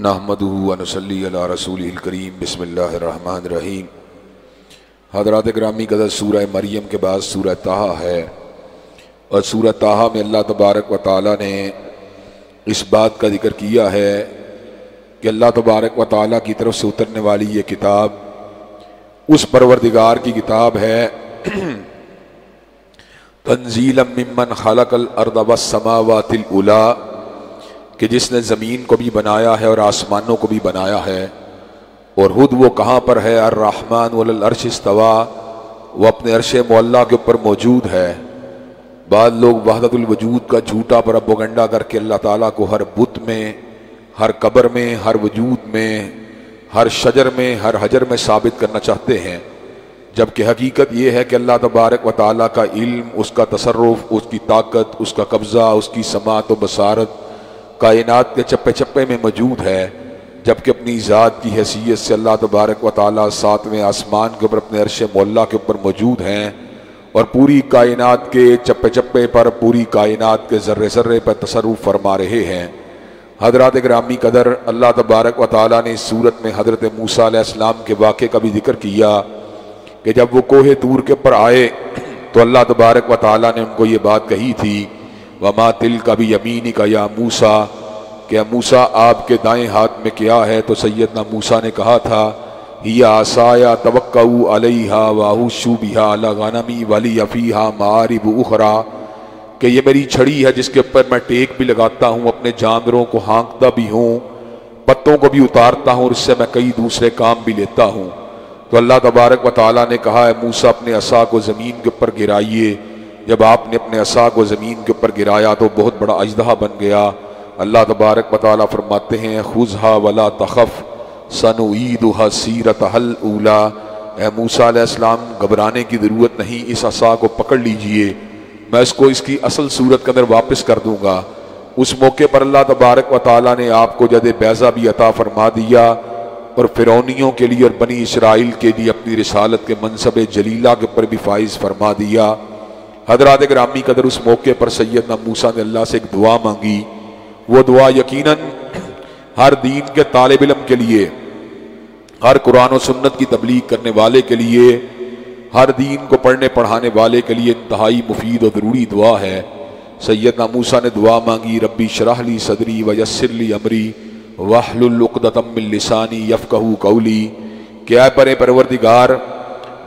نحمده ونصلی علی رسولہ الکریم بسم اللہ الرحمن الرحیم۔ حضرات گرامی قدر سورہ مریم کے بعد سورہ طٰہٰ ہے، اور سورہ طٰہٰ میں اللہ تبارک و تعالیٰ نے اس بات کا ذکر کیا ہے کہ اللہ تبارک و تعالیٰ کی طرف سے اترنے والی یہ کتاب اس پروردگار کی کتاب ہے تنزیلا ممن خلق الارض والسماوات العلی، کہ جس نے زمین کو بھی بنایا ہے اور آسمانوں کو بھی بنایا ہے، اور خود وہ کہاں پر ہے؟ الرحمن علی العرش استویٰ، وہ اپنے عرش معلیٰ کے اوپر موجود ہے۔ بعض لوگ وحدت الوجود کا جھوٹا پروپیگنڈا کر کے اللہ تعالیٰ کو ہر بت میں، ہر قبر میں، ہر وجود میں، ہر شجر میں، ہر حجر میں ثابت کرنا چاہتے ہیں، جبکہ حقیقت یہ ہے کہ اللہ تبارک و تعالیٰ کا علم، اس کا تصرف، اس کی طاقت، اس کا قبضہ، اس کی سماعت و بصارت کائنات کے چپے چپے میں موجود ہے، جبکہ اپنی ذات کی حیثیت سے اللہ تبارک و تعالیٰ ساتویں آسمان کے اوپر اپنے عرش معلیٰ کے اوپر موجود ہیں، اور پوری کائنات کے چپے چپے پر، پوری کائنات کے ذرے ذرے پر تصرف فرما رہے ہیں۔ حضرات گرامی قدر، اللہ تبارک و تعالیٰ نے اس صورت میں حضرت موسیٰ علیہ السلام کے واقعے کا بھی ذکر کیا کہ جب وہ کوہ طور کے اوپر آئے تو اللہ تبارک و تعالیٰ نے ان کو یہ بات کہی تھی، وَمَا تِلْكَ بِيَمِينِكَ يَا موسیٰ، کہ موسیٰ آپ کے دائیں ہاتھ میں کیا ہے؟ تو سیدنا موسیٰ نے کہا تھا، هِيَ عَصَايَ أَتَوَكَّأُ عَلَيْهَا وَأَحُشُّ بِهَا عَلَىٰ غَنَمِي وَلِيَ فِيهَا مَآرِبُ أُخْرَىٰ، کہ یہ میری چھڑی ہے جس کے اوپر میں ٹیک بھی لگاتا ہوں، اپنے جانوروں کو ہانکتا بھی ہوں، پتوں کو بھی اتارتا ہوں، اور اس سے میں کئی دوسرے کام بھی لیتا ہوں۔ تو اللہ تبارک و تعالیٰ نے کہا ہے موسیٰ اپنے عصا کو زمین کے اوپر گرائیے۔ جب آپ نے اپنے عصا کو زمین کے اوپر گرایا تو بہت بڑا اژدہا بن گیا۔ اللہ تبارک و تعالیٰ فرماتے ہیں خُذْهَا وَلَا تَخَفْ سَنُعِيدُهَا سِيرَتَهَا الْأُولَىٰ، اے موسیٰ علیہ السلام گھبرانے کی ضرورت نہیں، اس عصا کو پکڑ لیجئے، میں اس کو اس کی اصل صورت کے اندر واپس کر دوں گا۔ اس موقع پر اللہ تبارک و تعالیٰ نے آپ کو ید بیضا بھی عطا فرما دیا، اور فرعونیوں کے لیے اور بنی اسرائیل کے لیے اپنی رسالت کے منصب جلیلہ کے اوپر بھی فائز فرما دیا۔ حضرات گرامی قدر، اس موقع پر سیدنا موسیٰ نے اللہ سے ایک دعا مانگی، وہ دعا یقیناً ہر دین کے طالب علم کے لیے، ہر قرآن و سنت کی تبلیغ کرنے والے کے لیے، ہر دین کو پڑھنے پڑھانے والے کے لیے انتہائی مفید و ضروری دعا ہے۔ سیدنا موسیٰ نے دعا مانگی، ربی اشرح لی صدری ویسر لی امری واحلل عقدۃ من لسانی یفقہوا قولی، کہ اے پروردگار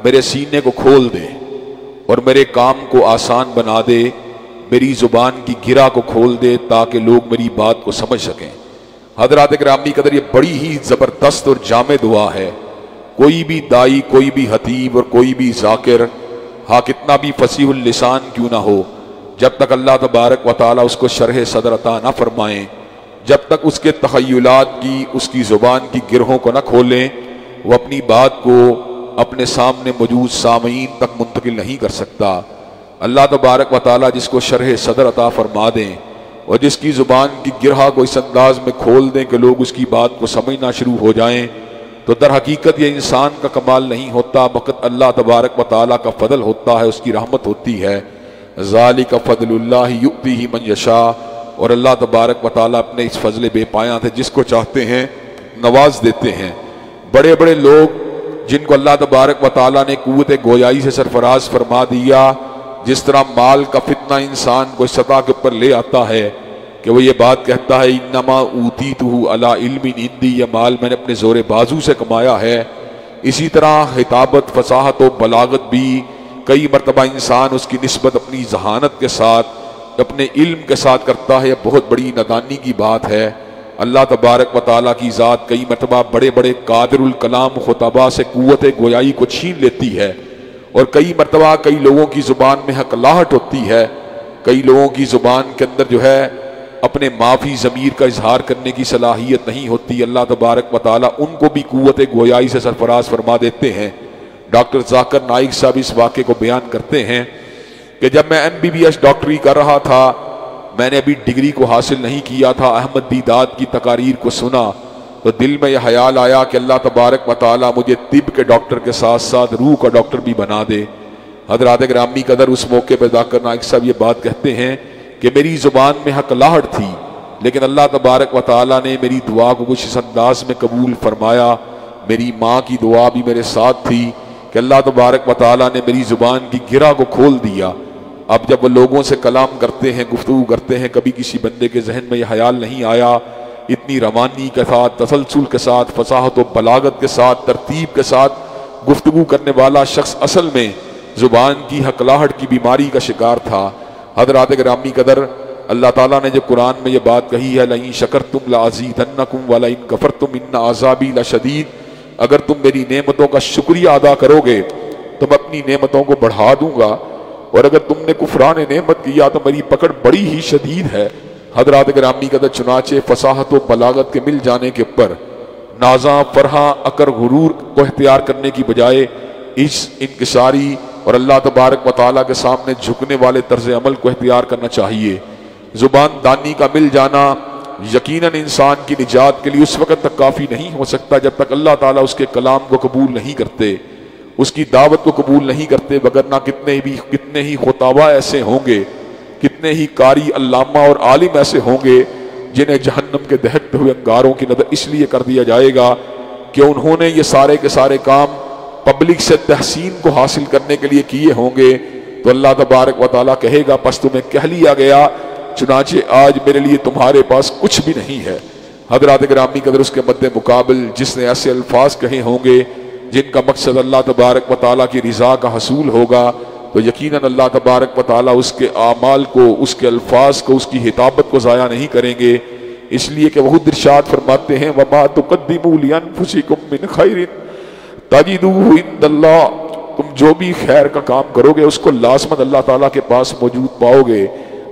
میرے سینے کو کھول دے اور میرے کام کو آسان بنا دے، میری زبان کی گرہ کو کھول دے تاکہ لوگ میری بات کو سمجھ سکیں۔ حضرات گرامی قدر، یہ بڑی ہی زبردست اور جامع دعا ہے۔ کوئی بھی دائی، کوئی بھی خطیب اور کوئی بھی ذاکر، ہاں کتنا بھی فصیح اللسان کیوں نہ ہو، جب تک اللہ تبارک و تعالیٰ اس کو شرح صدر عطا نہ فرمائیں، جب تک اس کے تخیلات کی، اس کی زبان کی گرہوں کو نہ کھولیں، وہ اپنی بات کو اپنے سامنے موجود سامعین تک منتقل نہیں کر سکتا۔ اللہ تبارک و تعالیٰ جس کو شرح صدر عطا فرما دیں اور جس کی زبان کی گرہ کو اس انداز میں کھول دیں کہ لوگ اس کی بات کو سمجھنا شروع ہو جائیں، تو در حقیقت یہ انسان کا کمال نہیں ہوتا، بلکہ اللہ تبارک و تعالیٰ کا فضل ہوتا ہے، اس کی رحمت ہوتی ہے۔ ذالک فضل اللہ یؤتیہ من یشاء، اور اللہ تبارک و تعالیٰ اپنے اس فضل بے پایاں سے جس کو چاہتے ہیں نواز دیتے ہیں۔ بڑے بڑے لوگ جن کو اللہ تبارک و تعالیٰ نے قوت گویائی سے سرفراز فرما دیا، جس طرح مال کا فتنہ انسان کو اس سطح کے اوپر لے آتا ہے کہ وہ یہ بات کہتا ہے انما اوتیتہ علی علم عندی، یہ مال میں نے اپنے زور بازو سے کمایا ہے، اسی طرح خطابت، فصاحت و بلاغت بھی کئی مرتبہ انسان اس کی نسبت اپنی ذہانت کے ساتھ، اپنے علم کے ساتھ کرتا ہے، بہت بڑی نادانی کی بات ہے۔ اللہ تبارک و تعالیٰ کی ذات کئی مرتبہ بڑے بڑے قادر الکلام خطباء سے قوت گویائی کو چھین لیتی ہے، اور کئی مرتبہ کئی لوگوں کی زبان میں حقلاہٹ ہوتی ہے، کئی لوگوں کی زبان کے اندر جو ہے اپنے معافی ضمیر کا اظہار کرنے کی صلاحیت نہیں ہوتی۔ اللہ تبارک و تعالیٰ ان کو بھی قوت گویائی سے سرفراز فرما دیتے ہیں۔ ڈاکٹر ذاکر نائک صاحب اس واقعے کو بیان کرتے ہیں کہ جب میں MBBS ڈاکٹری کر رہا تھا، میں نے ابھی ڈگری کو حاصل نہیں کیا تھا، احمد دیداد کی تقاریر کو سنا تو دل میں یہ خیال آیا کہ اللہ تبارک و تعالیٰ مجھے طب کے ڈاکٹر کے ساتھ ساتھ روح کا ڈاکٹر بھی بنا دے۔ حضرات گرامی قدر، اس موقع پہ ذاکر نائک صاحب یہ بات کہتے ہیں کہ میری زبان میں حقلاہٹ تھی، لیکن اللہ تبارک و تعالیٰ نے میری دعا کو کچھ اس انداز میں قبول فرمایا. میری ماں کی دعا بھی میرے ساتھ تھی کہ اللہ تبارک و تعالیٰ نے میری زبان کی گرہ کو کھول دیا. اب جب وہ لوگوں سے کلام کرتے ہیں، گفتگو کرتے ہیں، کبھی کسی بندے کے ذہن میں یہ خیال نہیں آیا اتنی روانی کے ساتھ، تسلسل کے ساتھ، فصاحت و بلاغت کے ساتھ، ترتیب کے ساتھ گفتگو کرنے والا شخص اصل میں زبان کی ہکلاہٹ کی بیماری کا شکار تھا. حضرات گرامی قدر، اللہ تعالیٰ نے جو قرآن میں یہ بات کہی ہے لَئِن شَكَرْتُمْ لَأَزِيدَنَّكُمْ وَلَئِن كَفَرْتُمْ إِنَّ عَذَابِي لَشَدِيدٌ، اگر تم میری نعمتوں کا شکریہ ادا کرو گے تو میں اپنی نعمتوں کو بڑھا دوں گا، اور اگر تم نے کفران نعمت کیا تو میری پکڑ بڑی ہی شدید ہے. حضرات گرامی قدر، چنانچہ فصاحت و بلاغت کے مل جانے کے اوپر نازاں، فرحاں، عقر، غرور کو اختیار کرنے کی بجائے اس انکساری اور اللہ تبارک و تعالیٰ کے سامنے جھکنے والے طرز عمل کو اختیار کرنا چاہیے. زبان دانی کا مل جانا یقیناً انسان کی نجات کے لیے اس وقت تک کافی نہیں ہو سکتا جب تک اللہ تعالیٰ اس کے کلام کو قبول نہیں کرتے، اس کی دعوت کو قبول نہیں کرتے. وگرنہ کتنے ہی خطابہ ایسے ہوں گے، کتنے ہی قاری، علامہ اور عالم ایسے ہوں گے جنہیں جہنم کے دہکتے ہوئے انگاروں کی نظر اس لیے کر دیا جائے گا کہ انہوں نے یہ سارے کے سارے کام پبلک سے تحسین کو حاصل کرنے کے لیے کیے ہوں گے. تو اللہ تبارک و تعالیٰ کہے گا پس تمہیں کہہ لیا گیا، چنانچہ آج میرے لیے تمہارے پاس کچھ بھی نہیں ہے. حضرات گرامی قدر، اس کے مد مقابل جس نے ایسے الفاظ کہے ہوں گے جن کا مقصد اللہ تبارک و تعالیٰ کی رضا کا حصول ہوگا، تو یقیناً اللہ تبارک و تعالیٰ اس کے اعمال کو، اس کے الفاظ کو، اس کی خطابت کو ضائع نہیں کریں گے. اس لیے کہ وہ خود ارشاد فرماتے ہیں وَمَا تُقَدِّمُوا لِأَنفُسِكُم مِّن خَيْرٍ تَجِدُوهُ عِندَ اللَّهِ، تم جو بھی خیر کا کام کرو گے اس کو لازماً اللہ تعالیٰ کے پاس موجود پاؤ گے.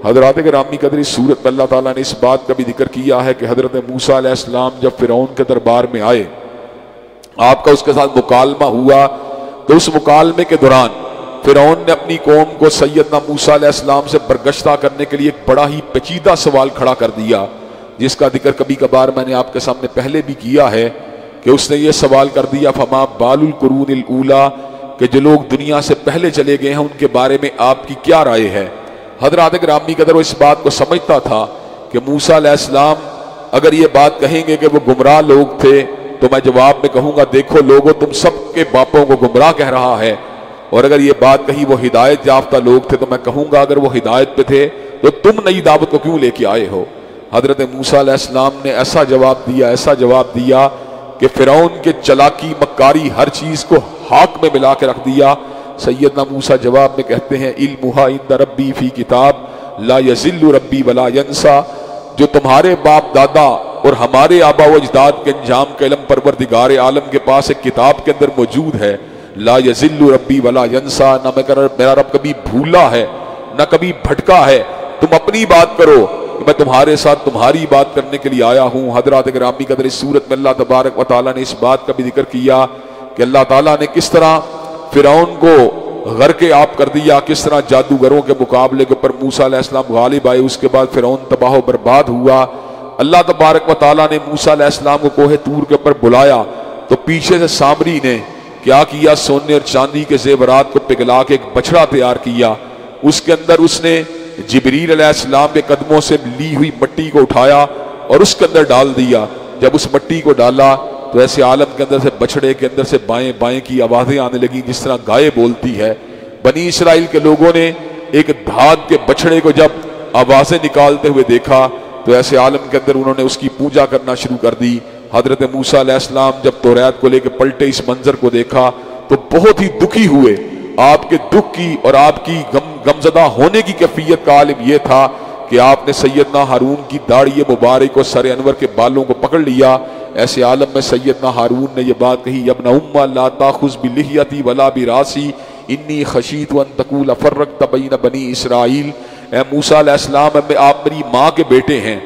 حضرات گرامی قدر، اس صورت میں اللہ تعالیٰ نے اس بات کا بھی ذکر کیا ہے کہ حضرت موسیٰ علیہ السلام جب فرعون کے دربار میں آئے، آپ کا اس کے ساتھ مکالمہ ہوا، تو اس مکالمے کے دوران فرعون نے اپنی قوم کو سیدنا موسیٰ علیہ السلام سے برگشتہ کرنے کے لیے ایک بڑا ہی پیچیدہ سوال کھڑا کر دیا، جس کا ذکر کبھی کبھار میں نے آپ کے سامنے پہلے بھی کیا ہے کہ اس نے یہ سوال کر دیا فما بال القرون الاولیٰ، کہ جو لوگ دنیا سے پہلے چلے گئے ہیں ان کے بارے میں آپ کی کیا رائے ہے. حضرات گرامی قدر، وہ اس بات کو سمجھتا تھا کہ موسیٰ علیہ السلام اگر یہ بات کہیں گے کہ وہ گمراہ لوگ تھے تو میں جواب میں کہوں گا دیکھو لوگو تم سب کے باپوں کو گمراہ کہہ رہا ہے، اور اگر یہ بات کہی وہ ہدایت یافتہ لوگ تھے تو میں کہوں گا اگر وہ ہدایت پہ تھے تو تم نئی دعوت کو کیوں لے کے آئے ہو. حضرت موسیٰ علیہ السلام نے ایسا جواب دیا کہ فرعون کے چلاکی، مکاری، ہر چیز کو ہاک میں ملا کے رکھ دیا. سیدنا موسیٰ جواب میں کہتے ہیں علمھا عند ربی فی کتاب لا یضل ربی ولا ینسیٰ، جو تمہارے باپ دادا اور ہمارے آبا و اجداد کے انجام کا علم پروردگار عالم کے پاس ایک کتاب کے اندر موجود ہے. لا یضل ربی ولا ینسیٰ، نہ میرا رب کبھی بھولا ہے نہ کبھی بھٹکا ہے. تم اپنی بات کرو، میں تمہارے ساتھ تمہاری بات کرنے کے لیے آیا ہوں. حضرات گرامی قدر، اس صورت میں اللہ تبارک و تعالیٰ نے اس بات کا بھی ذکر کیا کہ اللہ تعالیٰ نے کس طرح فرعون کو غرق آب کر دیا، کس طرح جادوگروں کے مقابلے کے اوپر موسیٰ علیہ السلام غالب آئے، اس کے بعد فرعون تباہ و برباد ہوا. اللہ تبارک و تعالیٰ نے موسیٰ علیہ السلام کو کوہ طور کے اوپر بلایا تو پیچھے سے سامری نے کیا کیا، سونے اور چاندی کے زیورات کو پگھلا کے ایک بچڑا تیار کیا. اس کے اندر اس نے جبریل علیہ السلام کے قدموں سے لی ہوئی مٹی کو اٹھایا اور اس کے اندر ڈال دیا. جب اس مٹی کو ڈالا تو ایسے عالم کے اندر سے بچڑے کے اندر سے بائیں بائیں کی آوازیں آنے لگیں جس طرح گائے بولتی ہے. بنی اسرائیل کے لوگوں نے ایک دھات کے بچڑے کو جب آوازیں نکالتے ہوئے دیکھا تو ایسے عالم کے اندر انہوں نے اس کی پوجا کرنا شروع کر دی. حضرت موسیٰ علیہ السلام جب توریت کو لے کے پلٹے، اس منظر کو دیکھا تو بہت ہی دکھی ہوئے. آپ کے دکھ کی اور آپ کی غمزدہ ہونے کی کیفیت کا عالم یہ تھا کہ آپ نے سیدنا ہارون کی داڑھی مبارک اور سر انور کے بالوں کو پکڑ لیا. ایسے عالم میں سیدنا ہارون نے یہ بات کہی ابن ام لا تاخذ بلحیتی ولا براسی انی خشیت ان تقول فرقت بین بنی اسرائیل. اے موسیٰ علیہ السلام، آپ میری ماں کے بیٹے ہیں،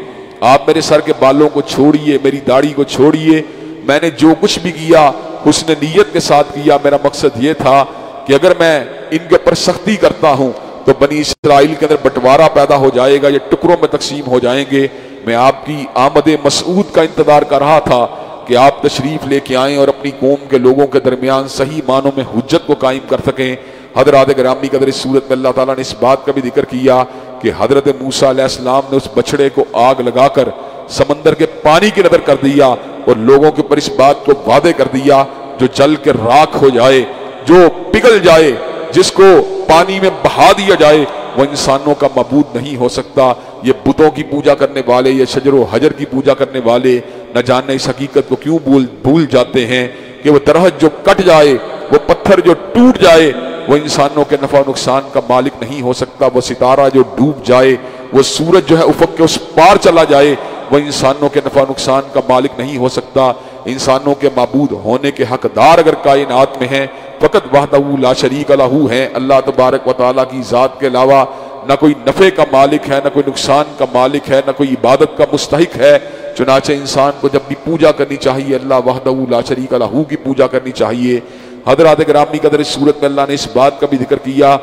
آپ میرے سر کے بالوں کو چھوڑیے، میری داڑھی کو چھوڑیے. میں نے جو کچھ بھی کیا حسن نیت کے ساتھ کیا. میرا مقصد یہ تھا کہ اگر میں ان کے اوپر سختی کرتا ہوں تو بنی اسرائیل کے اندر بٹوارہ پیدا ہو جائے گا، یہ ٹکڑوں میں تقسیم ہو جائیں گے. میں آپ کی آمد مسعود کا انتظار کر رہا تھا کہ آپ تشریف لے کے آئیں اور اپنی قوم کے لوگوں کے درمیان صحیح معنوں میں حجت کو قائم کر سکیں. حضرات گرامی قدر، اس صورت میں اللہ تعالیٰ نے اس بات کا بھی ذکر کیا کہ حضرت موسیٰ علیہ السلام نے اس بچڑے کو آگ لگا کر سمندر کے پانی کی نظر کر دیا اور لوگوں کے اوپر اس بات کو وعدے کر دیا جو جل کے راکھ ہو جائے، جو پگھل جائے، جس کو پانی میں بہا دیا جائے، وہ انسانوں کا معبود نہیں ہو سکتا۔ یہ بتوں کی پوجا کرنے والے، یہ شجر و حجر کی پوجا کرنے والے نہ جاننے اس حقیقت کو کیوں بھول جاتے ہیں کہ وہ درخت جو کٹ جائے، وہ پتھر جو ٹوٹ جائے، وہ انسانوں کے نفع و نقصان کا مالک نہیں ہو سکتا۔ وہ ستارہ جو ڈوب جائے، وہ سورج جو ہے افق کے اس پار چلا جائے، وہ انسانوں کے نفع و نقصان کا مالک نہیں ہو سکتا۔ انسانوں کے معبود ہونے کے حقدار اگر کائنات میں ہیں، فقط وحدہ لا شریک لہ ہیں، اللہ تبارک و تعالیٰ کی ذات کے علاوہ نہ کوئی نفع کا مالک ہے، نہ کوئی نقصان کا مالک ہے، نہ کوئی عبادت کا مستحق ہے۔ چنانچہ انسان کو جب بھی پوجا کرنی چاہیے، اللہ وحدہ لا شریک لہ کی پوجا کرنی چاہیے۔ حضرات گرامی قدر، اس صورت میں اللہ نے اس بات کا بھی ذکر کیا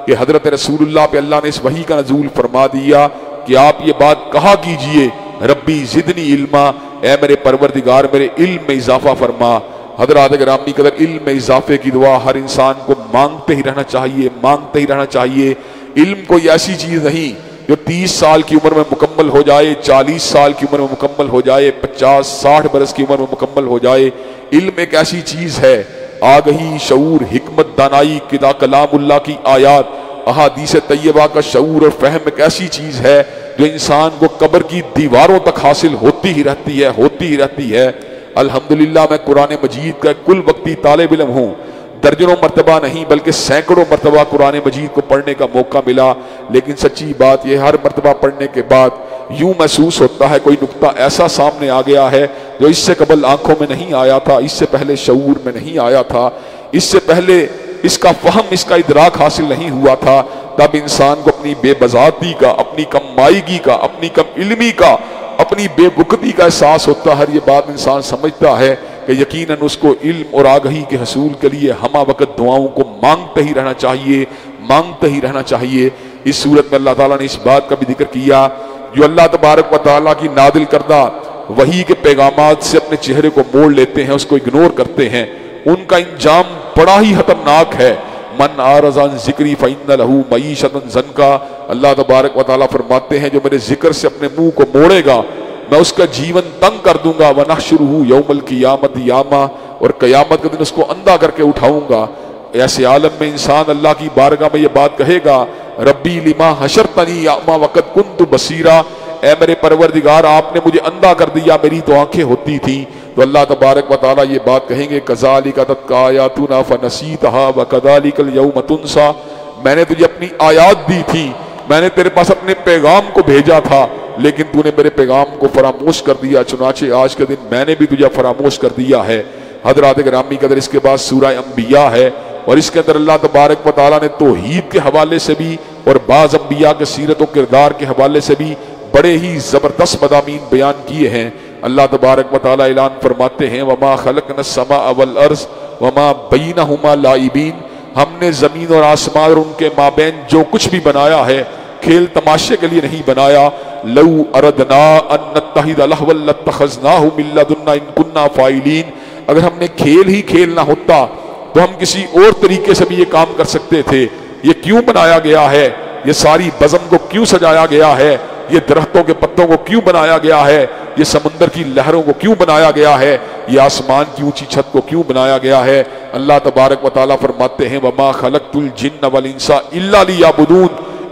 کہ حضرت رسول اللہ پہ اللہ نے اس وحی کا نزول فرما دیا کہ آپ یہ بات کہا کیجئے، ربی زدنی علما، اے میرے پروردگار میرے علم میں اضافہ فرما۔ حضرات گرامی قدر، علم میں اضافے کی دعا ہر انسان کو مانگتے ہی رہنا چاہیے، مانگتے ہی رہنا چاہیے۔ علم کوئی ایسی چیز نہیں جو 30 سال کی عمر میں مکمل ہو جائے، 40 سال کی عمر میں مکمل ہو جائے، 50-60 برس کی عمر میں مکمل ہو جائے۔ علم ایک ایسی چیز ہے، آگہی، شعور، حکمت، دانائی، کلام اللہ کی آیات، احادیث طیبہ کا شعور اور فہم ایک ایسی چیز ہے جو انسان کو قبر کی دیواروں تک حاصل ہوتی ہی رہتی ہے۔ الحمدللہ میں قرآن مجید کا کل وقتی طالب علم ہوں، درجنوں مرتبہ نہیں بلکہ سینکڑوں مرتبہ قرآن مجید کو پڑھنے کا موقع ملا، لیکن سچی بات یہ ہر مرتبہ پڑھنے کے بعد یوں محسوس ہوتا ہے کوئی نقطہ ایسا سامنے آ گیا ہے جو اس سے قبل آنکھوں میں نہیں آیا تھا، اس سے پہلے شعور میں نہیں آیا تھا، اس سے پہلے اس کا فہم، اس کا ادراک حاصل نہیں ہوا تھا۔ تب انسان کو اپنی بے بذاتی کا، اپنی کم مائیگی کا، اپنی کم علمی کا، اپنی بے وقتی کا احساس ہوتا ہے۔ یہ بات انسان سمجھتا ہے کہ یقیناً اس کو علم اور آگہی کے حصول کے لیے ہمہ وقت دعاؤں کو مانگتے ہی رہنا چاہیے۔ اس صورت میں اللہ تعالیٰ نے اس بات کا بھی ذکر کیا جو اللہ تبارک و تعالیٰ کی نازل کردہ وحی کے پیغامات سے اپنے چہرے کو موڑ لیتے ہیں، اس کو اگنور کرتے ہیں، ان کا انجام بڑا ہی خطرناک ہے۔ من اعرض عن ذکری فإن لہ معیشۃ ضنکا، اللہ تبارک و تعالیٰ فرماتے ہیں جو میرے ذکر سے اپنے منہ کو موڑے گا میں اس کا جیون تنگ کر دوں گا، وَنَحْشُرُهُ يَوْمَ الْقِيَامَةِ يَعْمَىٰ، اور قیامت کے دن اس کو اندھا کر کے اٹھاؤں گا۔ ایسے عالم میں انسان اللہ کی بارگاہ میں یہ بات کہے گا، ربی لما حشرتنی اعمیٰ وقد کنت بصیرا، اے میرے پروردگار آپ نے مجھے اندھا کر دیا، میری تو آنکھیں ہوتی تھیں۔ تو اللہ تبارک و تعالیٰ یہ بات کہیں گے، کذالک اتتک آیاتنا فنسیتھا وکذالک اليوم تنسیٰ، میں نے تجھے اپنی آیات دی تھی، میں نے تیرے پاس اپنے پیغام کو بھیجا تھا، لیکن تو نے میرے پیغام کو فراموش کر دیا، چنانچہ آج کے دن میں نے بھی تجھے فراموش کر دیا ہے۔ حضرات گرامی قدر، اس کے بعد سورہ انبیاء ہے اور اس کے اندر اللہ تبارک و تعالیٰ نے توحید کے حوالے سے بھی اور بعض انبیاء کے سیرت و کردار کے حوالے سے بھی بڑے ہی زبردست مضامین بیان کیے ہیں۔ اللہ تبارک و تعالیٰ اعلان فرماتے ہیں، وَمَا خَلَقْنَا السَّمَاءَ وَالْأَرْضَ وَمَا بَيْنَهُمَا لَاعِبِينَ، ہم نے زمین اور آسمان اور ان کے مابین جو کچھ بھی بنایا ہے کھیل تماشے کے لیے نہیں بنایا۔ لو اردنا ان نتخذ لہوا لاتخذناہ من لدنا ان کنا فاعلین، اگر ہم نے کھیل ہی کھیلنا ہوتا تو ہم کسی اور طریقے سے بھی یہ کام کر سکتے تھے۔ یہ کیوں بنایا گیا ہے، یہ ساری بزم کو کیوں سجایا گیا ہے، یہ درختوں کے پتوں کو کیوں بنایا گیا ہے، یہ سمندر کی لہروں کو کیوں بنایا گیا ہے، یہ آسمان کی اونچی چھت کو کیوں بنایا گیا ہے۔ اللہ تبارک و تعالیٰ فرماتے ہیں، وما خلقت الجن والانس الا لیعبدون،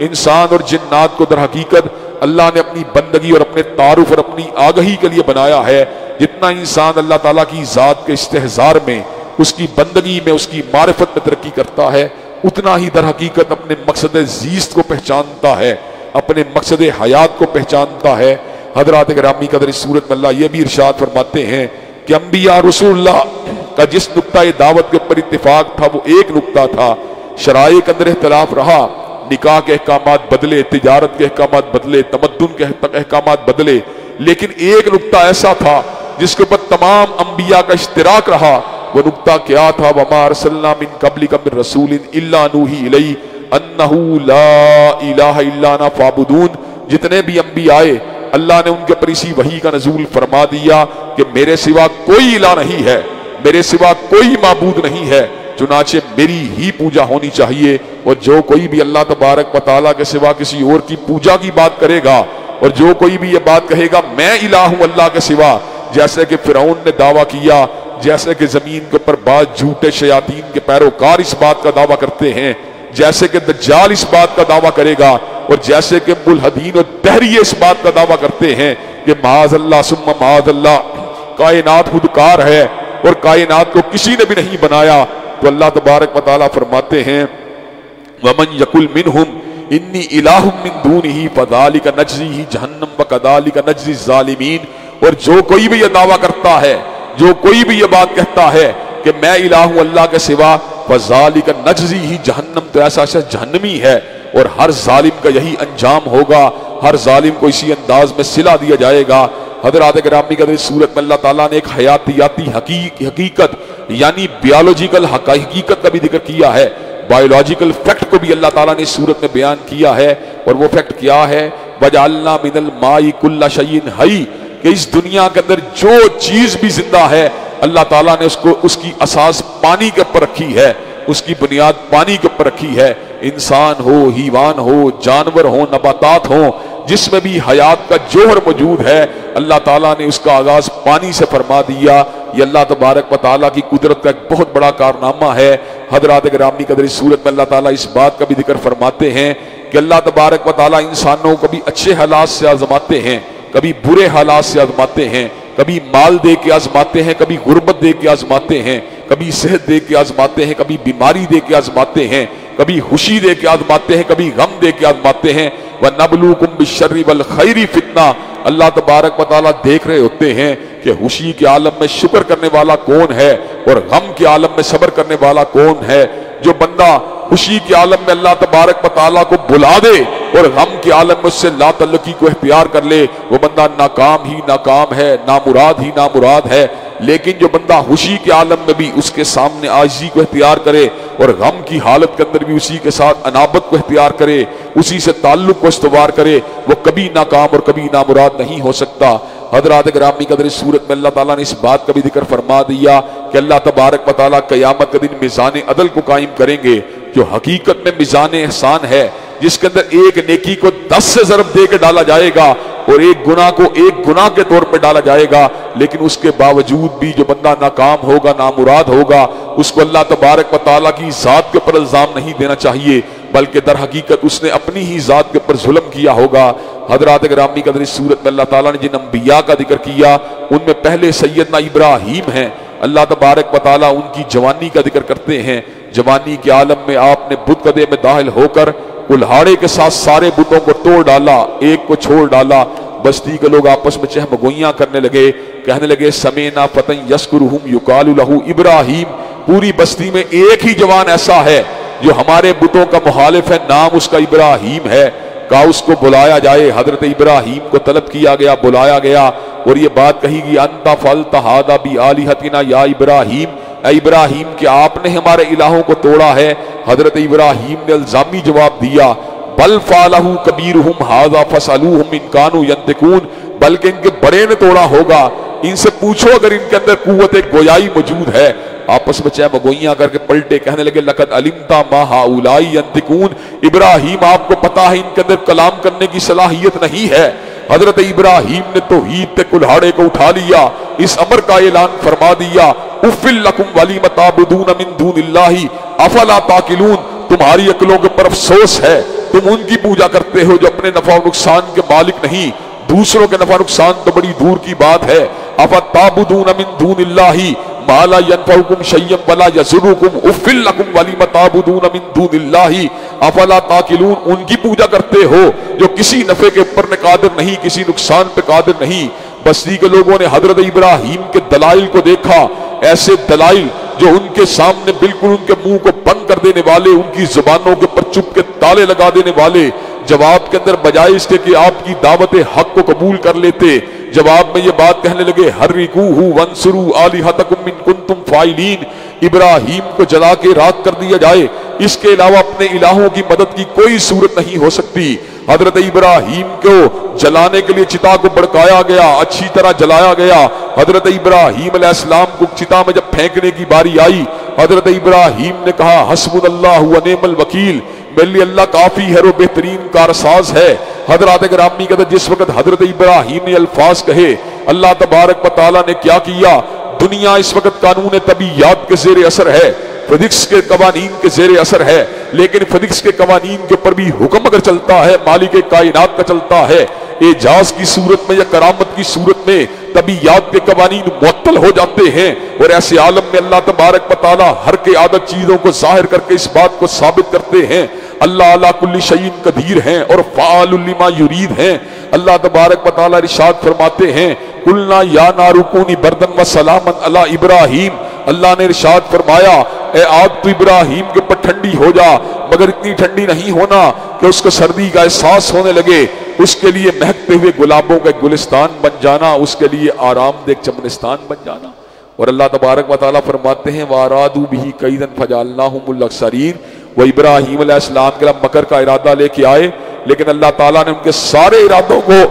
انسان اور جنات کو در حقیقت اللہ نے اپنی بندگی اور اپنے تعارف اور اپنی آگہی کے لیے بنایا ہے۔ جتنا انسان اللہ تعالیٰ کی ذات کے استحضار میں، اس کی بندگی میں، اس کی معرفت میں ترقی کرتا ہے، اتنا ہی در حقیقت اپنے مقصد زیست کو پہچانتا ہے، اپنے مقصد حیات کو پہچانتا ہے۔ حضرات گرامی قدر، اس صورت میں اللہ یہ بھی ارشاد فرماتے ہیں کہ انبیاء رسول اللہ کا جس نقطہ دعوت کے اوپر اتفاق تھا وہ ایک نقطہ تھا، شرائع کے اندر اختلاف رہا، نکاح کے احکامات بدلے، تجارت کے احکامات بدلے، تمدن کے احکامات بدلے، لیکن ایک نقطہ ایسا تھا جس کے اوپر تمام انبیاء کا اشتراک رہا۔ وہ نقطہ کیا تھا؟ وما ارسلنا من قبلک من رسول الا نوحی الیہ انہ لا الہ الا انا فاعبدون، جتنے بھی انبیاء آئے اللہ نے ان کے پر اسی وحی کا نزول فرما دیا کہ میرے سوا کوئی الہ نہیں ہے، میرے سوا کوئی معبود نہیں ہے، چنانچہ میری ہی پوجا ہونی چاہیے، اور جو کوئی بھی اللہ تبارک و تعالیٰ کے سوا کسی اور کی پوجا کی بات کرے گا، اور جو کوئی بھی یہ بات کہے گا میں الہ ہوں اللہ کے سوا، جیسے کہ فرعون نے دعویٰ کیا، جیسے کہ زمین کے اوپر بعض جھوٹے شیاطین کے پیروکار اس بات کا دعویٰ کرتے ہیں، جیسے کہ دجال اس بات کا دعویٰ کرے گا، اور جیسے کہ ملحدین اور دہریے اس بات کا دعویٰ کرتے ہیں کہ معاذ اللہ ثم معاذ اللہ کائنات خودکار ہے اور کائنات کو کسی نے بھی نہیں بنایا، تو اللہ تبارک و تعالیٰ فرماتے ہیں وَمَن يَقُلْ مِنْهُمْ إِنِّي إِلَٰهٌ مِّن دُونِهِ فَذَلِكَ نَجْزِيهِ جَهَنَّمَ وَكَذَلِكَ نَجْزِي الظَّالِمِينَ، اور جو کوئی بھی یہ دعویٰ کرتا ہے، جو کوئی بھی یہ بات کہتا ہے کہ میں الہ ہوں اللہ کے سوا، فَذَلِكَ نَجْزِيهِ جَهَنَّمَ، تو ایسا جہنمی ہے، اور ہر ظالم کا یہی انجام ہوگا، ہر ظالم کو اسی انداز میں صلہ دیا جائے گا۔ حضرات گرامی قدر، اس صورت میں اللہ تعالیٰ نے ایک حیاتیاتی حقیقت یعنی بیالوجیکل حقیقت کا بھی ذکر کیا ہے، بایولوجیکل فیکٹ کو بھی اللہ تعالیٰ نے اس صورت میں بیان کیا ہے، اور وہ فیکٹ کیا ہے وَجَعَلْنَا مِنَ الْمَاءِ كُلَّ شَيْءٍ حَيٍّ، کہ اس دنیا کے اندر جو چیز بھی زندہ ہے اللہ تعالیٰ نے اس کی اساس پانی کے اوپر رکھی ہے، اس کی بنیاد پانی کے اوپر رکھی ہے، انسان ہو، حیوان ہو، جانور ہو، نباتات ہوں، جس میں بھی حیات کا جوہر موجود ہے اللہ تعالیٰ نے اس کا آغاز پانی سے فرما دیا۔ یہ اللہ تبارک و تعالیٰ کی قدرت کا ایک بہت بڑا کارنامہ ہے۔ حضرات گرامی قدر، اس صورت میں اللہ تعالیٰ اس بات کا بھی ذکر فرماتے ہیں کہ اللہ تبارک و تعالیٰ انسانوں کو کبھی اچھے حالات سے آزماتے ہیں، کبھی برے حالات سے آزماتے ہیں، کبھی مال دے کے آزماتے ہیں، کبھی غربت دے کے آزماتے ہیں، کبھی صحت دے کے آزماتے ہیں، کبھی بیماری دے کے آزماتے ہیں، کبھی خوشی دے کے آزماتے ہیں، کبھی غم دے کے آزماتے ہیں۔ وَنَبْلُوكُمْ بِالشَّرِّ وَالْخَيْرِ فِتْنَةً، اللہ تبارک و تعالیٰ دیکھ رہے ہوتے ہیں کہ خوشی کے عالم میں شکر کرنے والا کون ہے اور غم کے عالم میں صبر کرنے والا کون ہے۔ جو بندہ خوشی کے عالم میں اللہ تبارک و تعالیٰ کو بلا دے اور غم کے عالم میں اس سے لا تعلقی کو اختیار کر لے، وہ بندہ ناکام ہی ناکام ہے، نامراد ہی نامراد ہے۔ لیکن جو بندہ خوشی کے عالم میں بھی اس کے سامنے عاجزی کو اختیار کرے اور غم کی حالت کے اندر بھی اسی کے ساتھ انابت کو اختیار کرے، اسی سے تعلق کو استوار کرے، وہ کبھی ناکام اور کبھی نامراد نہیں ہو سکتا۔ حضرات گرامی قدر، اس صورت میں اللہ تعالیٰ نے اس بات کا بھی ذکر فرما دیا کہ اللہ تبارک و تعالیٰ قیامت کے دن میزان عدل کو قائم کریں گے، جو حقیقت میں میزان احسان ہے، جس کے اندر ایک نیکی کو 10 سے ضرب دے کے ڈالا جائے گا اور ایک گناہ کو ایک گناہ کے طور پہ ڈالا جائے گا، لیکن اس کے باوجود بھی جو بندہ ناکام ہوگا، نامراد ہوگا، اس کو اللہ تبارک و تعالیٰ کی ذات کے اوپر الزام نہیں دینا چاہیے، بلکہ در حقیقت اس نے اپنی ہی ذات کے اوپر ظلم کیا ہوگا۔ حضرات گرامی قدر، اس صورت میں اللہ تعالیٰ نے جن انبیاء کا ذکر کیا ان میں پہلے سیدنا ابراہیم ہیں۔ اللہ تبارک و تعالیٰ ان کی جوانی کا ذکر کرتے ہیں۔ جوانی کے عالم میں آپ نے بت قدے میں داخل ہو کر کلہاڑے کے ساتھ سارے بتوں کو توڑ ڈالا، ایک کو چھوڑ ڈالا۔ بستی کے لوگ آپس میں چہم گوئیاں کرنے لگے، کہنے لگے سمینا فتن یذکرہم یقال لہ ابراہیم، پوری بستی میں ایک ہی جوان ایسا ہے جو ہمارے بتوں کا مخالف ہے، نام اس کا ابراہیم ہے، کہا اس کو بلایا جائے۔ حضرت ابراہیم کو طلب کیا گیا، بلایا گیا، اور یہ بات کہی گئی انت فعلت ھذا بآلہتنا یا ابراہیم، اے ابراہیم کہ آپ نے ہمارے الہوں کو توڑا ہے۔ حضرت ابراہیم نے الزامی جواب دیا بل فعلہ کبیرہم ھذا فاسألوہم ان کانوا ینطقون، بلکہ ان کے بڑے نے توڑا ہوگا، ان سے پوچھو اگر ان کے اندر قوت گویائی موجود ہے۔ آپس میں چہم گوئیاں کر کے پلٹے، کہنے لگے لقد علمت ما ہؤلاء ینطقون، ابراہیم آپ کو پتا ہے ان کے اندر کلام کرنے کی صلاحیت نہیں ہے۔ حضرت ابراہیم نے توحید پہ کلہاڑے کو اٹھا لیا، اس امر کا اعلان فرما دیا اُفِّل لَكُمْ وَلِمَ تَعْبُدُونَ مِن دُونِ اللَّهِ أَفَلَا تَعْقِلُونَ، تمہاری عقلوں کے پر افسوس ہے، تم ان کی پوجا کرتے ہو جو اپنے نفع و نقصان کے مالک نہیں، دوسروں کے نفع و نقصان تو بڑی دور کی بات ہے۔ أَفَتَعْبُدُونَ مِن دُونِ اللَّهِ مَا لَا يَنفَعُكُمْ شَيْئًا وَلَا يَضُرُّكُمْ أُفِّل لَكُمْ وَلِمَ تَعْبُدُونَ مِن دُونِ اللَّهِ أَفَلَا تَعْقِلُونَ، ان کی پوجا کرتے ہو جو کسی نفع کے اوپر قادر نہیں، کسی نقصان پہ قادر نہیں۔ بستی کے لوگوں نے حضرت ابراہیم کے دلائل کو دیکھا، ایسے دلائل جو ان کے سامنے بالکل ان کے منہ کو بند کر دینے والے، ان کی زبانوں کے پر چپ کے تالے لگا دینے والے۔ جواب کے اندر بجائے اس کے کہ آپ کی دعوت حق کو قبول کر لیتے، جواب میں یہ بات کہنے لگے حرقوہ وانصروا آلہتکم ان کنتم فاعلین، ابراہیم کو جلا کے راکھ کر دیا جائے، اس کے علاوہ اپنے الہوں کی مدد کی کوئی صورت نہیں ہو سکتی۔ حضرت ابراہیم کو جلانے کے لیے چتا کو بڑکایا گیا، اچھی طرح جلایا گیا۔ حضرت ابراہیم علیہ السلام کو چتا میں جب پھینکنے کی باری آئی، حضرت ابراہیم نے کہا حسبنا اللہ و نعم الوکیل، میرے لیے اللہ کافی ہے اور بہترین کارساز ہے۔ حضرات گرامی کہتے جس وقت حضرت ابراہیم نے الفاظ کہے، اللہ تبارک و تعالیٰ نے کیا کیا؟ دنیا اس وقت قانون طبیعیات کے زیر اثر ہے، فزکس کے قوانین کے زیر اثر ہے، لیکن فزکس کے قوانین کے اوپر بھی حکم اگر چلتا ہے مالک کائنات کا چلتا ہے، اعجاز کی صورت میں یا کرامت کی صورت میں طبیعیات کے قوانین معطل ہو جاتے ہیں، اور ایسے عالم میں اللہ تبارک و تعالیٰ ہر کے عادت چیزوں کو ظاہر کر کے اس بات کو ثابت کرتے ہیں اللہ علی کل شیء قدیر ہیں اور فعال لما یرید ہیں۔ اللہ تبارک و تعالیٰ ارشاد فرماتے ہیں قلنا یا نار کونی بردن و سلاما علی ابراہیم، اللہ نے ارشاد فرمایا اے آگ تو ابراہیم کے اوپر ٹھنڈی ہو جا، مگر اتنی ٹھنڈی نہیں ہونا کہ اس کو سردی کا احساس ہونے لگے، اس کے لیے مہکتے ہوئے گلابوں کا ایک گلستان بن جانا، اس کے لیے آرام دہ ایک چمنستان بن جانا۔ اور اللہ تبارک و تعالیٰ فرماتے ہیں وَأَرَادُوا بِهِ كَيْدًا فَجَعَلْنَاهُمُ الْأَخْسَرِينَ، وہ ابراہیم علیہ السلام کے لیے مکر کا ارادہ لے کے آئے، لیکن اللہ تعالیٰ نے ان کے سارے ارادوں کو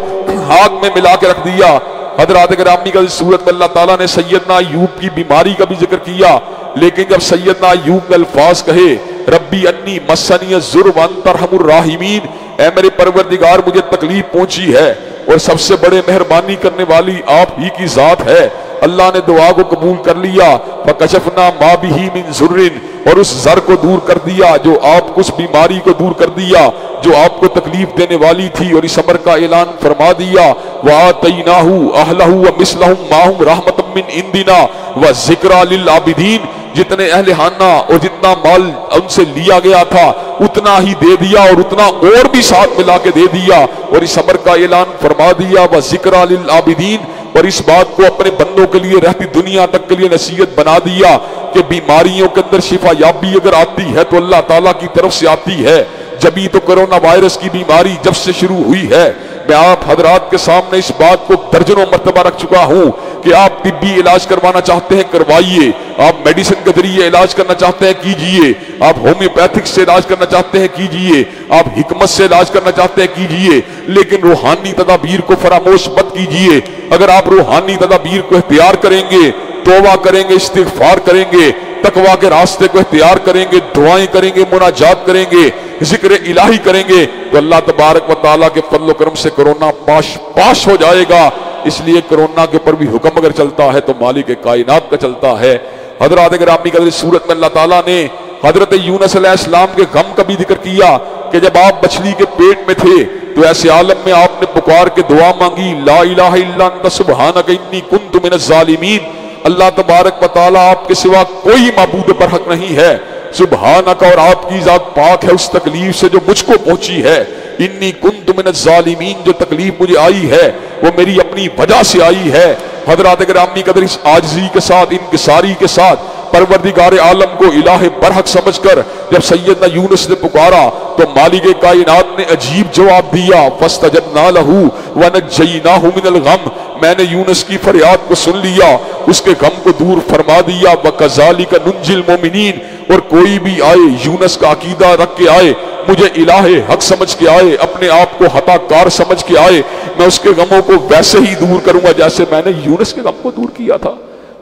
آگ میں ملا کے رکھ دیا۔ حضرات گرامی کا صورت میں اللہ تعالیٰ نے سیدنا ایوب کی بیماری کا بھی ذکر کیا، لیکن جب سیدنا ایوب نے الفاظ کہے ربی انی مسنی الضر وانت ارحم الراحمین، اے میرے پروردگار مجھے تکلیف پہنچی ہے اور سب سے بڑے مہربانی کرنے والی آپ ہی کی ذات ہے، اللہ نے دعا کو قبول کر لیا، فکشفنا ما بہ من ضر، اور اس زر کو دور کر دیا جو آپ کو، اس بیماری کو دور کر دیا جو آپ کو تکلیف دینے والی تھی، اور اس امر کا اعلان فرما دیا وآتیناہ اہلہ ومثلہم معہم رحمۃ من عندنا وذکریٰ للعابدین، جتنے اہل خانہ اور جتنا مال ان سے لیا گیا تھا اتنا ہی دے دیا اور اتنا اور بھی ساتھ ملا کے دے دیا، اور اس امر کا اعلان فرما دیا وذکریٰ للعابدین، اور اس بات کو اپنے بندوں کے لیے رہتی دنیا تک کے لیے نصیحت بنا دیا کہ بیماریوں کے اندر شفا یابی اگر آتی ہے تو اللہ تعالیٰ کی طرف سے آتی ہے۔ جبھی تو کرونا وائرس کی بیماری جب سے شروع ہوئی ہے، میں آپ حضرات کے سامنے اس بات کو درجنوں مرتبہ رکھ چکا ہوں کہ آپ طبی علاج کروانا چاہتے ہیں کروائیے، آپ میڈیسن کے ذریعے علاج کرنا چاہتے ہیں کیجئے، آپ ہومیوپیتھک سے علاج کرنا چاہتے ہیں کیجئے، آپ حکمت سے علاج کرنا چاہتے ہیں کیجئے، لیکن روحانی تدابیر کو فراموش مت کیجئے۔ اگر آپ روحانی تدابیر کو اختیار کریں گے، توبہ کریں گے، استغفار کریں گے، تقویٰ کے راستے کو اختیار کریں گے، دعائیں کریں گے، مناجات کریں گے، ذکر الہی کریں گے، تو اللہ تبارک و تعالیٰ کے فضل و کرم سے کرونا پاش ہو جائے گا۔ اس لیے کرونا کے اوپر بھی حکم اگر چلتا ہے تو مالک کائنات کا چلتا ہے۔ حضرات گرامی قدر صورت میں اللہ تعالیٰ نے حضرت یونس علیہ السلام کے غم کا بھی ذکر کیا کہ جب آپ مچھلی کے پیٹ میں تھے تو ایسے عالم میں آپ نے پکار کے دعا مانگی لا الہ الا انت سبحانک انی کنت من الظالمین، اللہ تبارک و تعالیٰ آپ کے سوا کوئی معبود پر حق نہیں ہے، سبحانک، اور آپ کی ذات پاک ہے اس تکلیف سے جو مجھ کو پہنچی ہے، انی کنت من الظالمین، جو تکلیف مجھے آئی ہے وہ میری اپنی وجہ سے آئی ہے۔ حضرات گرامی قدر اس عاجزی کے ساتھ، انکساری کے ساتھ پروردگار عالم کو الہ برحق سمجھ کر جب سیدنا یونس نے پکارا تو مالک کائنات نے عجیب جواب دیا فاستجبنا لہ ونجیناہ من الغم، میں نے یونس کی فریاد کو سن لیا، اس کے غم کو دور فرما دیا، وکذالک ننجی المؤمنین، اور کوئی بھی آئے یونس کا عقیدہ رکھ کے آئے، مجھے الہ حق سمجھ کے آئے، اپنے آپ کو خطا کار سمجھ کے آئے، میں اس کے غموں کو ویسے ہی دور کروں گا جیسے میں نے یونس کے غم کو دور کیا تھا۔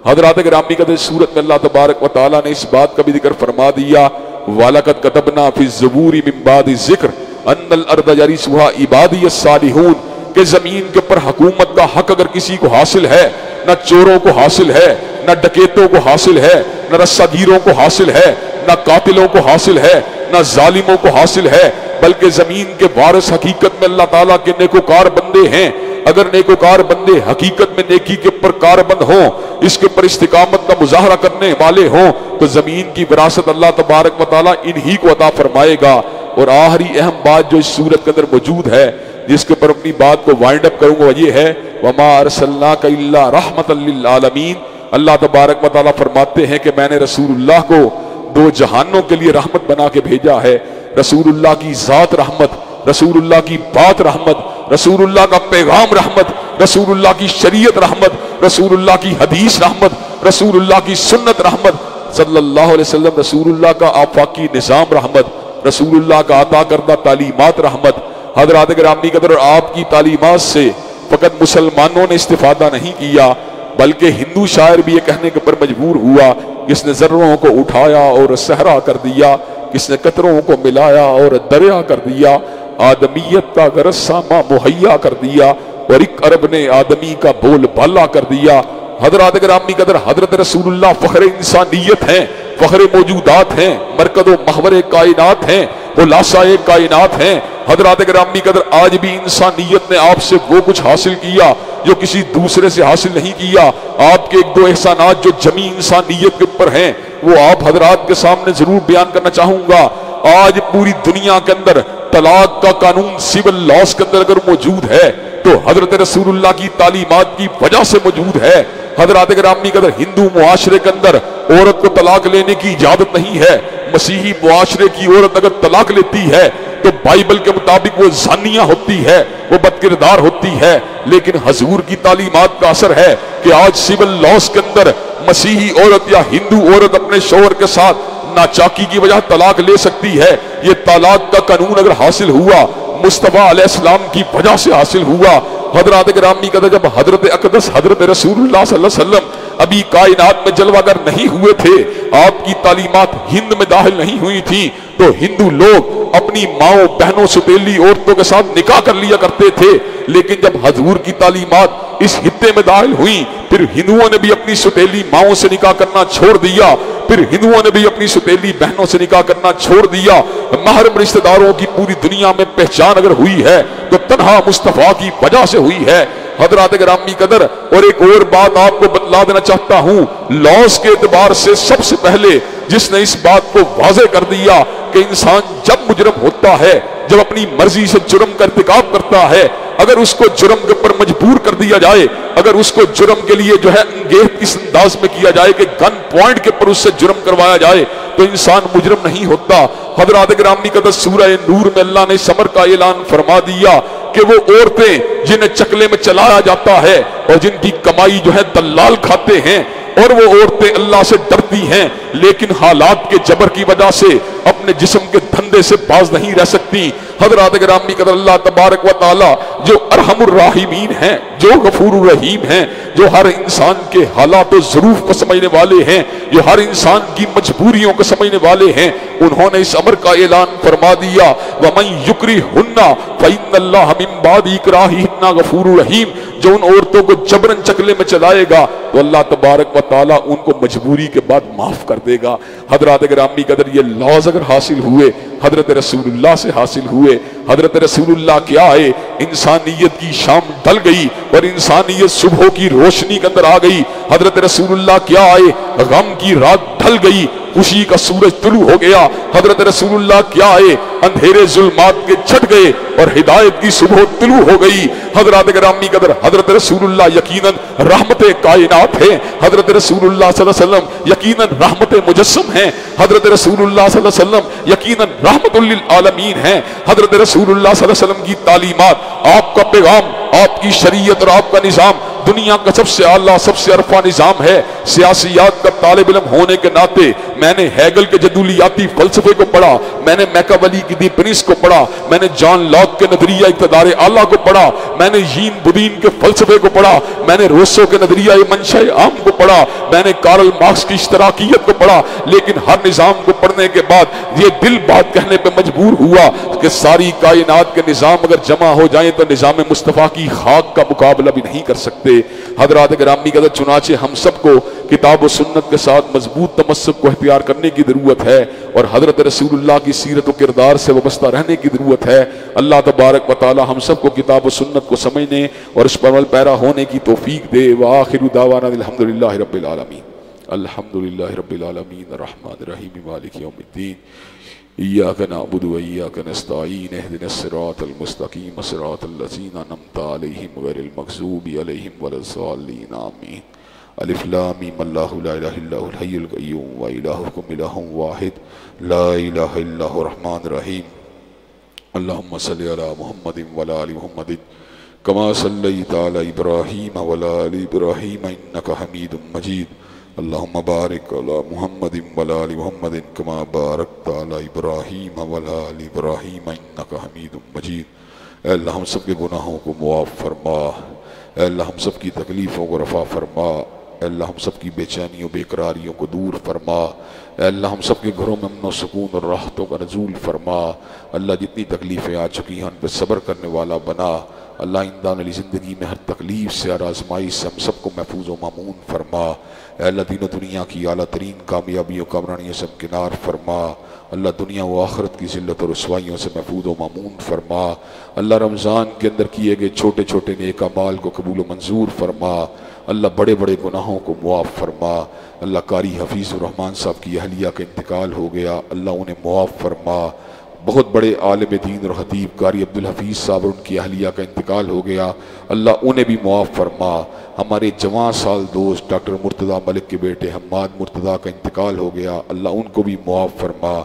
حضرات گرامی قدر صورت میں اللہ تبارک و تعالیٰ نے اس بات کا بھی ذکر فرما دیا وَلَقَدْ كَتَبْنَا فِي الزُّبُورِ مِن بَعْدِ الذِّكْرِ أَنَّ الْأَرْضَ يَرِثُهَا عِبَادِيَ الصَّالِحُونَ، کہ زمین کے اوپر حکومت کا حق اگر کسی کو حاصل ہے، نہ چوروں کو حاصل ہے، نہ ڈکیتوں کو حاصل ہے، نہ رسہ گیروں کو حاصل ہے، نہ قاتلوں کو حاصل ہے، نہ ظالموں کو حاصل ہے، بلکہ زمین کے وارث حقیقت میں اللہ تعالیٰ کے نیکوکار بندے ہیں۔ اگر نیکوکار بندے حقیقت میں نیکی کے اوپر کاربند ہوں، اس کے اوپر استقامت کا مظاہرہ کرنے والے ہوں، تو زمین کی وراثت اللہ تبارک و تعالیٰ انہی کو عطا فرمائے گا۔ اور آخری اہم بات جو اس سورت کے اندر موجود ہے، جس کے اوپر اپنی بات کو وائنڈ اپ کروں گا، یہ ہے وَمَا أَرْسَلْنَاكَ إِلَّا رَحْمَةً لِّلْعَالَمِينَ، اللہ تبارک و تعالیٰ فرماتے ہیں کہ میں نے رسول اللہ کو دو جہانوں کے لیے رحمت بنا کے بھیجا ہے۔ رسول اللہ کی ذات رحمت، رسول اللہ کی بات رحمت، رسول اللہ کا پیغام رحمت، رسول اللہ کی شریعت رحمت، رسول اللہ کی حدیث رحمت، رسول اللہ کی سنت رحمت، صلی اللہ علیہ وسلم رسول اللہ کا آفاقی نظام رحمت، رسول اللہ کا عطا کردہ تعلیمات رحمت۔ حضرات گرامی قدر، آپ کی تعلیمات سے فقط مسلمانوں نے استفادہ نہیں کیا بلکہ ہندو شاعر بھی یہ کہنے کے پر مجبور ہوا، کس نے ذروں کو اٹھایا اور صحرا کر دیا، کس نے قطروں کو ملایا اور دریا کر دیا، آدمیت کا غرض ساما مہیا کر دیا، اور ایک عرب نے آدمی کا بول بالا کر دیا۔ حضرات گرامی قدر، حضرت رسول اللہ فخر انسانیت ہیں، فخر موجودات ہیں، مرکز و محور کائنات ہیں، خلاصہ کائنات ہیں۔ حضرات گرامی قدر، آج بھی انسانیت نے آپ سے وہ کچھ حاصل کیا جو کسی دوسرے سے حاصل نہیں کیا۔ آپ کے ایک دو احسانات جو جمی انسانیت کے اوپر ہیں وہ آپ حضرات کے سامنے ضرور بیان کرنا چاہوں گا۔ آج پوری دنیا کے اندر طلاق کا قانون سول لاس کے اندر اگر موجود ہے تو حضرت رسول اللہ کی تعلیمات کی وجہ سے موجود ہے۔ حضرات گرامی قدر، ہندو معاشرے کے اندر عورت کو طلاق لینے کی اجازت نہیں ہے۔ مسیحی معاشرے کی عورت اگر طلاق لیتی ہے تو بائبل کے مطابق وہ زانیہ ہوتی ہے، وہ بدکردار ہوتی ہے۔ لیکن حضور کی تعلیمات کا اثر ہے کہ آج سول لاس کے اندر مسیحی عورت یا ہندو عورت اپنے شوہر کے ساتھ ناچاکی کی وجہ طلاق لے سکتی ہے۔ یہ طلاق کا قانون اگر حاصل ہوا مصطفیٰ علیہ السلام کی وجہ سے حاصل ہوا۔ حضرات گرامی قدر، جب حضرت اقدس حضرت رسول اللہ صلی اللہ علیہ وسلم ابھی کائنات میں جلوہ گر نہیں ہوئے تھے، آپ کی تعلیمات ہند میں داخل نہیں ہوئی تھی، تو ہندو لوگ اپنی ماؤں بہنوں ستیلی عورتوں کے ساتھ نکاح کر لیا کرتے تھے۔ لیکن جب حضور کی تعلیمات اس خطے میں داخل ہوئیں، پھر ہندوؤں نے بھی اپنی ستیلی ماؤں سے نکاح کرنا چھوڑ دیا، پھر ہندوؤں نے بھی اپنی ستیلی بہنوں سے نکاح کرنا چھوڑ دیا۔ محرم رشتہ داروں کی پوری دنیا میں پہچان اگر ہوئی ہے تو تنہا مصطفیٰ کی وجہ سے ہوئی ہے۔ حضرات گرامی قدر، اور ایک اور بات آپ کو بتلا دینا چاہتا ہوں، لاس کے اعتبار سے سب سے پہلے جس نے اس بات کو واضح کر دیا کہ انسان جب مجرم ہوتا ہے، جب اپنی مرضی سے جرم کا ارتکاب کرتا ہے، اگر اس کو جرم کے اوپر مجبور کر دیا جائے، اگر اس کو جرم کے لیے جو ہے انگیخت اس انداز میں کیا جائے کہ گن پوائنٹ کے اوپر اس سے جرم کروایا جائے، تو انسان مجرم نہیں ہوتا۔ حضرات گرامی قدر، سورہ نور میں اللہ نے سمر کا اعلان فرما دیا کہ وہ عورتیں جنہیں چکلے میں چلایا جاتا ہے اور جن کی کمائی جو ہے دلال کھاتے ہیں، اور وہ عورتیں اللہ سے ڈرتی ہیں لیکن حالات کے جبر کی وجہ سے اپنے جسم کے دھندے سے باز نہیں رہ سکتی۔ حضرات گرامی قدر، اللہ تبارک و تعالی جو ارحم الراحمین ہیں، جو غفور الرحیم ہیں، جو ہر انسان کے حالات و ظروف کو سمجھنے والے ہیں، جو ہر انسان کی مجبوریوں کو سمجھنے والے ہیں، انہوں نے اس امر کا اعلان فرما دیا، وَمَن يُكْرِهُنَّ فَإِنَّ اللَّهَ مِن بَعْدِ إِكْرَاهِهِنَّ غَفُورٌ رَحِيمٌ۔ جو ان عورتوں کو جبرن چکلے میں چلائے گا تو اللہ تبارک و تعالیٰ ان کو مجبوری کے بعد معاف کر دے گا۔ حضرات گرامی قدر، یہ لاز اگر حاصل ہوئے حضرت رسول اللہ سے حاصل ہوئے، حضرت رسول اللہ کیا ہے، انسانیت کی شام ڈل گئی اور انسانیت صبح کی روشنی کے اندر آ گئی۔ حضرت رسول اللہ کیا آئے، غم کی رات ڈھل گئی، خوشی کا سورج طلوع ہو گیا۔ حضرت رسول اللہ کیا آئے، اندھیرے ظلمات کے چھٹ گئے اور ہدایت کی صبح طلوع ہو گئی۔ حضرات گرامی قدر، حضرت رسول اللہ یقیناً رحمت کائنات ہیں، حضرت رسول اللہ صلی اللہ علیہ وسلم یقیناً رحمت مجسم ہیں، حضرت رسول اللہ صلی اللہ علیہ وسلم یقیناً رحمت للعالمین ہیں۔ حضرت رسول اللہ صلی اللہ علیہ وسلم کی تعلیمات، آپ کا پیغام، آپ کی شریعت اور آپ کا نظام دنیا کا سب سے اعلیٰ، سب سے عرفہ نظام ہے۔ سیاسیات کا طالب علم ہونے کے ناطے میں نے ہیگل کے جدولیاتی فلسفے کو پڑھا، میں نے میکاولی کی دی پرنس کو پڑھا، میں نے جان لاک کے نظریہ اقتدار اعلیٰ کو پڑھا، میں نے ژین بودین کے فلسفے کو پڑھا، میں نے روسو کے نظریہ منشأ عام کو پڑھا، میں نے کارل مارکس کی اشتراکیت کو پڑھا۔ لیکن ہر نظام کو پڑھنے کے بعد یہ دل بات کہنے پہ مجبور ہوا کہ ساری کائنات کے نظام اگر جمع ہو جائیں تو نظام مصطفیٰ کی خاک کا مقابلہ بھی نہیں کر سکتے۔ حضرات گرامی قدر، چنانچہ ہم سب کو کتاب و سنت کے ساتھ مضبوط تمسک کو اختیار کرنے کی ضرورت ہے اور حضرت رسول اللہ کی سیرت و کردار سے وابستہ رہنے کی ضرورت ہے۔ اللہ تبارک و تعالی ہم سب کو کتاب و سنت کو سمجھنے اور اس پر عمل پیرا ہونے کی توفیق دے۔ وآخر دعوانا الحمدللہ رب العالمین، الحمدللہ رب العالمین، الرحمن الرحیم، مالک یوم الدین، ایاک نعبد و ایاک نستعین، اہدنا الصراط المستقیم، صراط الذین انعمت علیہم غیر المغضوب علیہم ولا الضالین، آمین۔ الف لام میم، اللہ لا الہ الا هو الحی القیوم و الہکم الہ واحد لا الہ الا هو الرحمن الرحیم۔ اللہم صلی علی محمد وعلی آل محمد کما صلیت علی ابراہیم وعلی آل ابراہیم انک حمید مجید۔ اللہم بارک علی محمد وعلی آل محمد کما بارکت علی ابراہیم وعلی آل ابراہیم انک حمید مجید۔ اے اللہ ہم سب کے گناہوں کو معاف فرما، اے اللہ ہم سب کی تکلیفوں کو رفع فرما، اے اللہ ہم سب کی بے چینیوں بے قراریوں کو دور فرما، اے اللہ ہم سب کے گھروں میں امن و سکون اور راحتوں کا نزول فرما، اللہ جتنی تکلیفیں آ چکی ہیں ان پہ صبر کرنے والا بنا، اللہ آئندہ والی زندگی میں ہر تکلیف سے اور آزمائش سے ہم سب کو محفوظ و مامون فرما، اے اللہ دین و دنیا کی اعلیٰ ترین کامیابیوں کامرانیوں سے کنار فرما، اللہ دنیا و آخرت کی ذلت و رسوائیوں سے محفوظ و مامون فرما، اللہ رمضان کے اندر کیے گئے چھوٹے چھوٹے نیک اعمال کو قبول و منظور فرما، اللہ بڑے بڑے گناہوں کو معاف فرما، اللہ قاری حفیظ الرحمن صاحب کی اہلیہ کا انتقال ہو گیا، اللہ انہیں معاف فرما، بہت بڑے عالم دین اور خطیب قاری عبدالحفیظ صاحب اور ان کی اہلیہ کا انتقال ہو گیا، اللہ انہیں بھی معاف فرما، ہمارے جوان سال دوست ڈاکٹر مرتضیٰ ملک کے بیٹے حماد مرتضیٰ کا انتقال ہو گیا، اللہ ان کو بھی معاف فرما،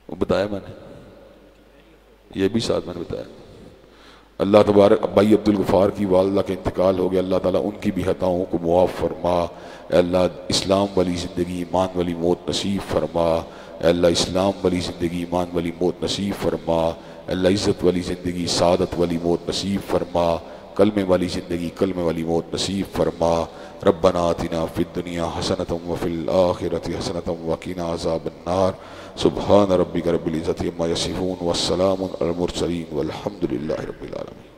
بتایا میں نے، یہ بھی ساتھ میں نے بتایا، اللہ تبارک ابائی عبدالغفار کی والدہ کا انتقال ہو گیا، اللہ تعالیٰ ان کی بھی خطاؤں کو معاف فرما، اے اللہ اسلام والی زندگی ایمان والی موت نصیب فرما، اے اللہ اسلام والی زندگی ایمان والی موت نصیب فرما، اے اللہ عزت والی زندگی سعادت والی موت نصیب فرما، کلمے والی زندگی کلمے والی موت نصیب فرما، ربنا آتنا فی الدنیا حسنۃ وفی الآخرۃ حسنۃ وقنا عذاب النار، سبحان ربک رب العزۃ عما یصفون والسلام علی المرسلین والحمد للہ رب العالمین۔